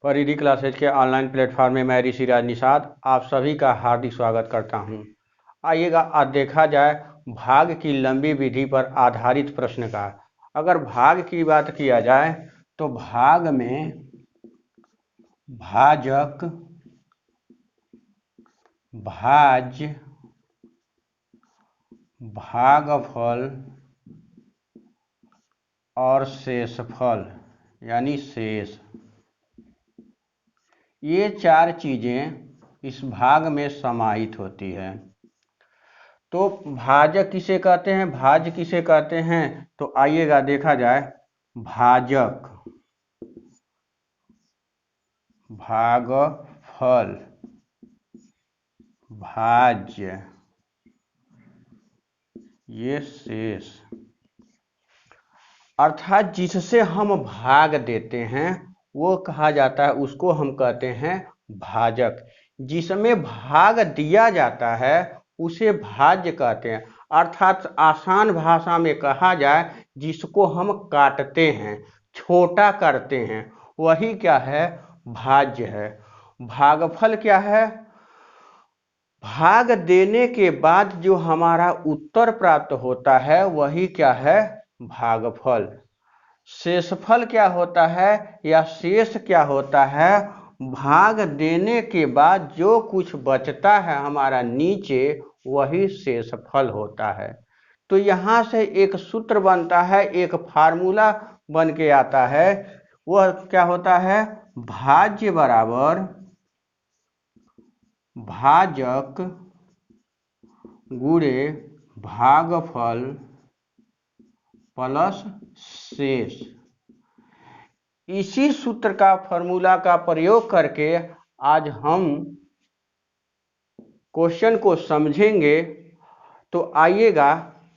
परिधि क्लासेज के online platform में मैं ऋषिराज निषाद आप सभी का हार्दिक स्वागत करता हूं। आइएगा आज देखा जाए भाग की लंबी विधि पर आधारित प्रश्न का। अगर भाग की बात किया जाए तो भाग में भाजक, भाज्य, भागफल और शेषफल यानी शेष, ये चार चीजें इस भाग में समाहित होती है। तो भाजक किसे कहते हैं, भाज्य किसे कहते हैं, तो आइएगा देखा जाए। भाजक, भागफल, भाज्य, ये शेष, अर्थात जिससे हम भाग देते हैं वो कहा जाता है, उसको हम कहते हैं भाजक। जिसमें भाग दिया जाता है उसे भाज्य कहते हैं। अर्थात आसान भाषा में कहा जाए, जिसको हम काटते हैं, छोटा करते हैं, वही क्या है, भाज्य है। भागफल क्या है, भाग देने के बाद जो हमारा उत्तर प्राप्त होता है वही क्या है, भागफल। शेषफल क्या होता है या शेष क्या होता है, भाग देने के बाद जो कुछ बचता है हमारा नीचे, वही शेषफल होता है। तो यहाँ से एक सूत्र बनता है, एक फार्मूला बन के आता है। वह क्या होता है, भाज्य बराबर भाजक गुणे भागफल प्लस शेष। इसी सूत्र का, फॉर्मूला का प्रयोग करके आज हम क्वेश्चन को समझेंगे। तो आइएगा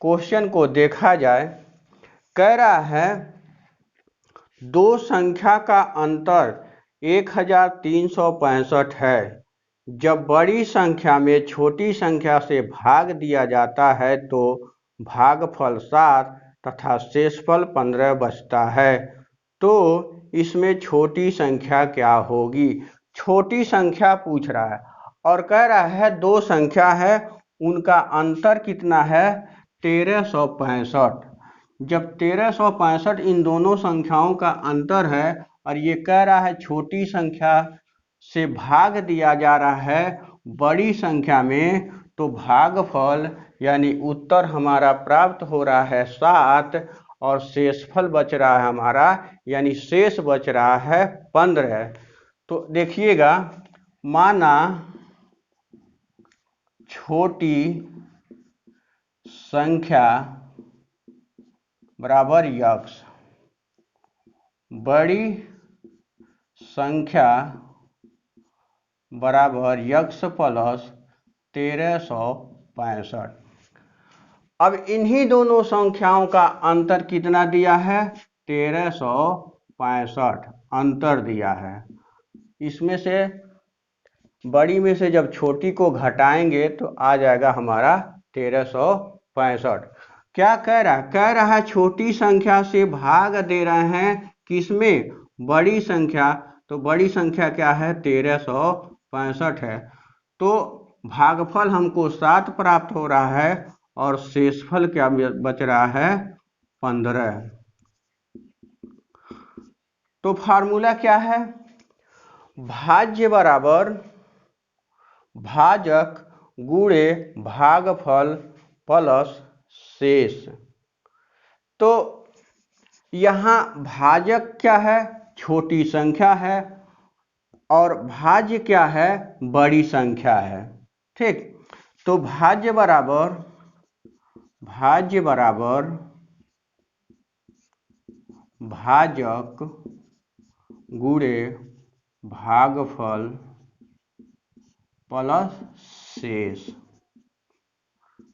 क्वेश्चन को देखा जाए। कह रहा है दो संख्या का अंतर 1365 है। जब बड़ी संख्या में छोटी संख्या से भाग दिया जाता है तो भागफल 7 तथा शेषफल 15 बचता है। तो इसमें छोटी संख्या क्या होगी। छोटी संख्या पूछ रहा है और कह रहा है दो संख्या है, उनका अंतर कितना है, 1365। जब 1365 इन दोनों संख्याओं का अंतर है और ये कह रहा है छोटी संख्या से भाग दिया जा रहा है बड़ी संख्या में, तो भागफल यानी उत्तर हमारा प्राप्त हो रहा है 7 और शेषफल बच रहा है हमारा, यानी शेष बच रहा है 15। तो देखिएगा, माना छोटी संख्या बराबर यक्स, बड़ी संख्या बराबर यक्स प्लस 1365। अब इन्हीं दोनों संख्याओं का अंतर कितना दिया है, 1365 अंतर दिया है। इसमें से बड़ी में से जब छोटी को घटाएंगे तो आ जाएगा हमारा 1365। क्या कह रहा है, कह रहा है छोटी संख्या से भाग दे रहे हैं किसमें, बड़ी संख्या। तो बड़ी संख्या क्या है, 1365 है। तो भागफल हमको 7 प्राप्त हो रहा है और शेषफल क्या बच रहा है, 15। तो फार्मूला क्या है, भाज्य बराबर भाजक गुणे भागफल प्लस शेष। तो यहाँ भाजक क्या है, छोटी संख्या है, और भाज्य क्या है, बड़ी संख्या है। ठीक, तो भाज्य बराबर भाजक गुणे भागफल प्लस शेष।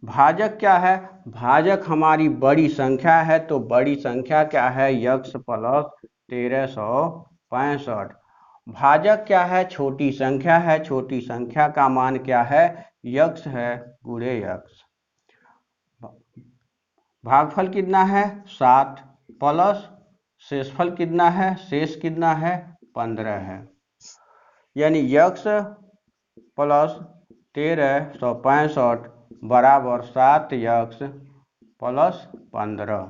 भाजक क्या है, भाजक हमारी बड़ी संख्या है, तो बड़ी संख्या क्या है, यक्स प्लस 1365। भाजक क्या है, छोटी संख्या है, छोटी संख्या का मान क्या है, यक्स है, गुणे यक्स। भागफल कितना है, 7 प्लस शेषफल कितना है, शेष कितना है, 15 है। यानी यक्स प्लस 1365 बराबर 7 यक्स प्लस 15।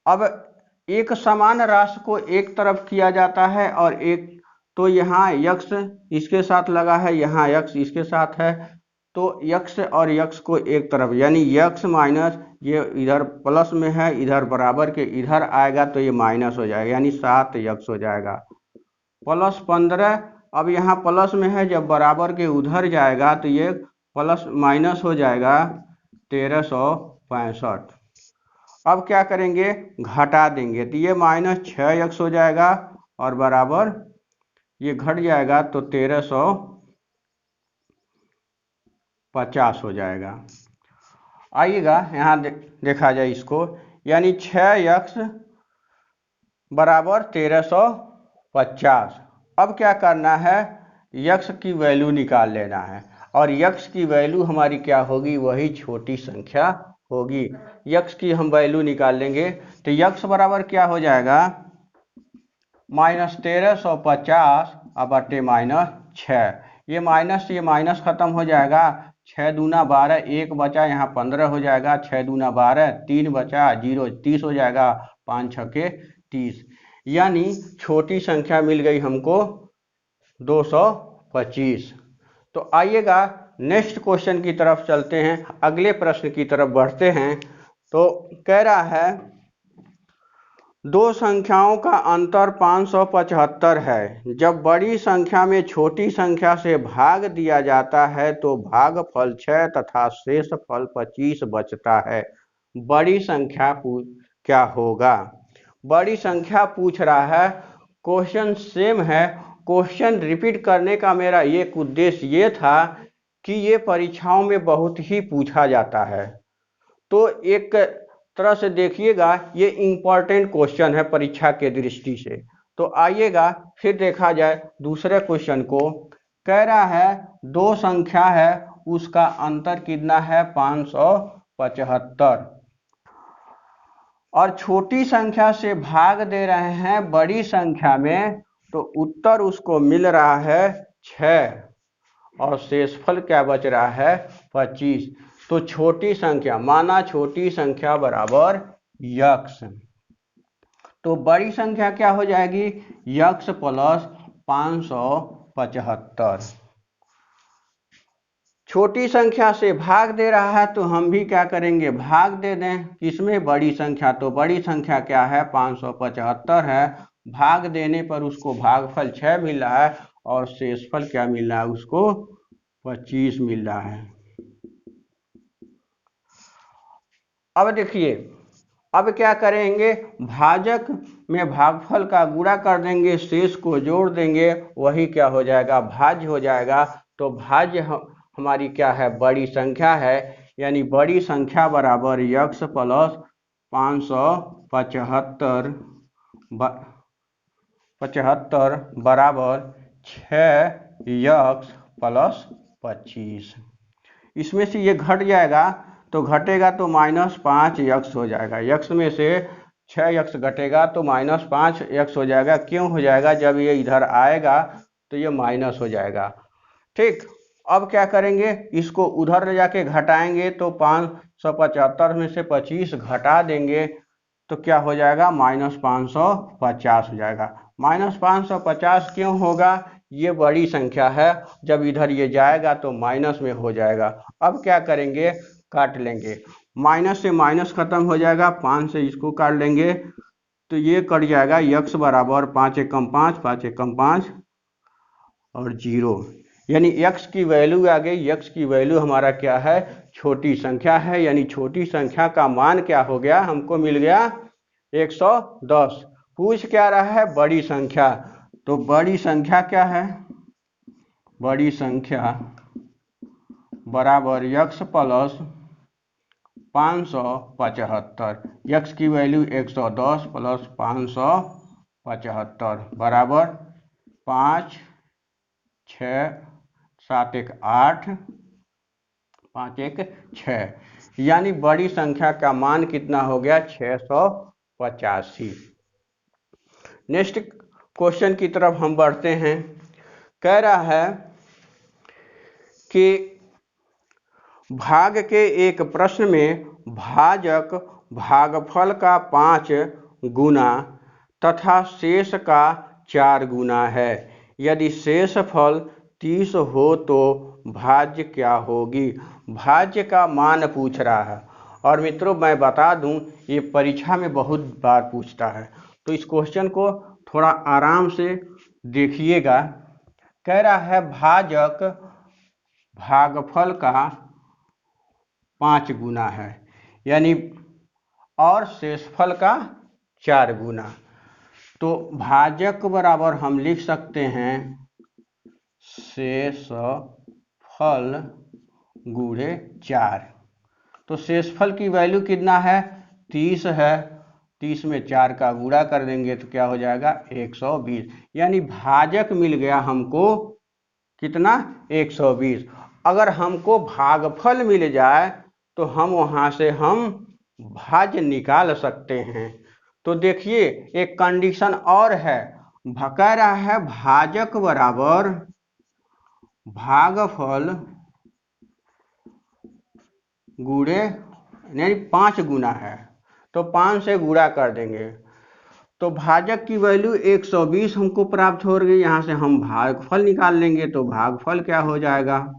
अब एक समान राशि को एक तरफ किया जाता है और एक, तो यहाँ यक्स इसके साथ लगा है, यहाँ यक्स इसके साथ है, तो यक्स और यक्स को एक तरफ, यानी यक्स माइनस ये इधर प्लस में है, इधर बराबर के इधर आएगा तो ये माइनस हो जाएगा, यानी 7 यक्स हो जाएगा प्लस 15। अब यहाँ प्लस में है, जब बराबर के उधर जाएगा तो ये प्लस माइनस हो जाएगा 1365। अब क्या करेंगे, घटा देंगे तो ये -6 यक्स हो जाएगा और बराबर ये घट जाएगा तो 1350 हो जाएगा। आइएगा यहाँ देखा जाए इसको, यानी 6 यक्स बराबर 1350। अब क्या करना है, यक्स की वैल्यू निकाल लेना है और यक्स की वैल्यू हमारी क्या होगी, वही छोटी संख्या होगी। यक्स की हम वैल्यू निकाल लेंगे तो यक्स बराबर क्या हो जाएगा, -1350 अब बटे -6। ये माइनस खत्म हो जाएगा, 6 दूना 12, 1 बचा, यहाँ 15 हो जाएगा, 6 दूना 12, 3 बचा, 0 30 हो जाएगा, 5 छके 30, यानी छोटी संख्या मिल गई हमको 225। तो आइएगा नेक्स्ट क्वेश्चन की तरफ चलते हैं, अगले प्रश्न की तरफ बढ़ते हैं। तो कह रहा है दो संख्याओं का अंतर 575 है। जब बड़ी संख्या में छोटी संख्या से भाग दिया जाता है तो भागफल 6 तथा शेषफल 25 बचता है। बड़ी संख्या क्या होगा? बड़ी संख्या पूछ रहा है, क्वेश्चन सेम है। क्वेश्चन रिपीट करने का मेरा एक उद्देश्य ये था कि ये परीक्षाओं में बहुत ही पूछा जाता है, तो एक तरह से देखिएगा ये इम्पॉर्टेंट क्वेश्चन है परीक्षा के दृष्टि से। तो आइएगा फिर देखा जाए दूसरे क्वेश्चन को। कह रहा है दो संख्या है, उसका अंतर कितना है, 575, और छोटी संख्या से भाग दे रहे हैं बड़ी संख्या में, तो उत्तर उसको मिल रहा है 6 और शेषफल क्या बच रहा है, 25। तो छोटी संख्या, माना छोटी संख्या बराबर यक्स, तो बड़ी संख्या क्या हो जाएगी, यक्स प्लस 575। छोटी संख्या से भाग दे रहा है तो हम भी क्या करेंगे, भाग दे दें किसमें, बड़ी संख्या। तो बड़ी संख्या क्या है, 575 है, भाग देने पर उसको भागफल 6 मिल रहा है और शेषफल क्या मिल रहा है, उसको 25 मिल रहा है। अब देखिए, अब क्या करेंगे, भाजक में भागफल का गुणा कर देंगे, शेष को जोड़ देंगे, वही क्या हो जाएगा, भाज्य हो जाएगा। तो भाज्य हमारी क्या है, बड़ी संख्या है, यानी बड़ी संख्या बराबर यक्स प्लस 575 बराबर 6 यक्स प्लस 25। इसमें से ये घट जाएगा, तो घटेगा तो -5 यक्स हो जाएगा। यक्स में से 6 यक्स घटेगा तो -5 यक्स हो जाएगा। क्यों हो जाएगा, जब ये इधर आएगा तो ये माइनस हो जाएगा। ठीक, अब क्या करेंगे, इसको उधर ले जाके घटाएंगे, तो 575 में से 25 घटा देंगे तो क्या हो जाएगा, -550 हो जाएगा। -550 क्यों होगा, ये बड़ी संख्या है, जब इधर ये जाएगा तो माइनस में हो जाएगा। अब क्या करेंगे, काट लेंगे, माइनस से माइनस खत्म हो जाएगा, 5 से इसको काट लेंगे तो ये कट जाएगा, यक्स बराबर 5 एकम 5, 5 एकम 5 और 0, यानी यक्स की वैल्यू आ गई। यक्स की वैल्यू हमारा क्या है, छोटी संख्या है, यानी छोटी संख्या का मान क्या हो गया, हमको मिल गया 110। पूछ क्या रहा है, बड़ी संख्या, तो बड़ी संख्या क्या है, बड़ी संख्या बराबर यक्स प्लस 575। यक्स की वैल्यू 110 प्लस 575 बराबर 5 6 7 1 8 5 1 6, यानी बड़ी संख्या का मान कितना हो गया, 685। नेक्स्ट क्वेश्चन की तरफ हम बढ़ते हैं। कह रहा है कि भाग के एक प्रश्न में भाजक भागफल का 5 गुना तथा शेष का 4 गुना है। यदि शेषफल 30 हो तो भाज्य क्या होगी। भाज्य का मान पूछ रहा है। और मित्रों मैं बता दूं ये परीक्षा में बहुत बार पूछता है, तो इस क्वेश्चन को थोड़ा आराम से देखिएगा। कह रहा है भाजक भागफल का 5 गुना है, यानी और शेषफल का 4 गुना। तो भाजक बराबर हम लिख सकते हैं शेषफल गुणे 4। तो शेषफल की वैल्यू कितना है, 30 है। 30 में 4 का गुणा कर देंगे तो क्या हो जाएगा 120। यानी भाजक मिल गया हमको कितना 120। अगर हमको भागफल मिल जाए तो हम वहाँ से हम भाज्य निकाल सकते हैं। तो देखिए एक कंडीशन और है, कह रहा है भाजक बराबर भागफल गुणे यानी 5 गुना है, तो 5 से गुणा कर देंगे तो भाजक की वैल्यू 120 हमको प्राप्त हो रही है। यहाँ से हम भागफल निकाल लेंगे तो भागफल क्या हो जाएगा,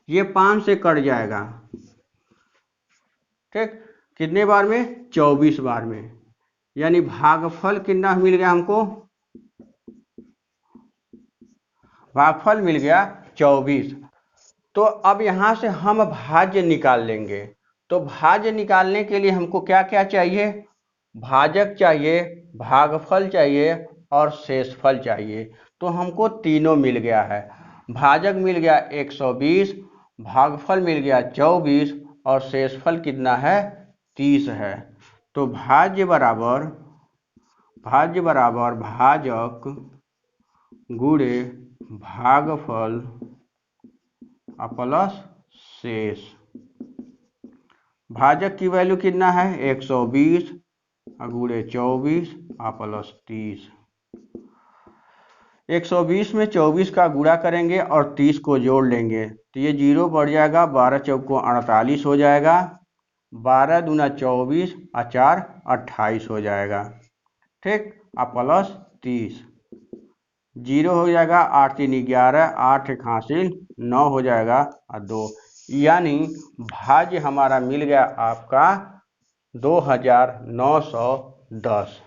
ये 5 से कट जाएगा। ठीक, कितने बार में 24 बार में, यानी भागफल कितना मिल गया हमको, भागफल मिल गया 24। तो अब यहाँ से हम भाज्य निकाल लेंगे। तो भाज्य निकालने के लिए हमको क्या क्या चाहिए, भाजक चाहिए, भागफल चाहिए और शेषफल चाहिए। तो हमको तीनों मिल गया है। भाजक मिल गया 120, भागफल मिल गया 24 और शेषफल कितना है 30 है। तो भाज्य बराबर भाजक गुणे भागफल प्लस शेष। भाजक की वैल्यू कितना है 120 गुणे 24 प्लस 30। 120 में 24 का गुणा करेंगे और 30 को जोड़ लेंगे तो ये 0 बढ़ जाएगा, 12 चौको 48 हो जाएगा, 12 दूना 24 और 4 28 हो जाएगा। ठीक, प्लस 30, 0 हो जाएगा, 8 3 11, 8 1 हासिल 9 हो जाएगा और 2, यानी भाज्य हमारा मिल गया आपका 2910।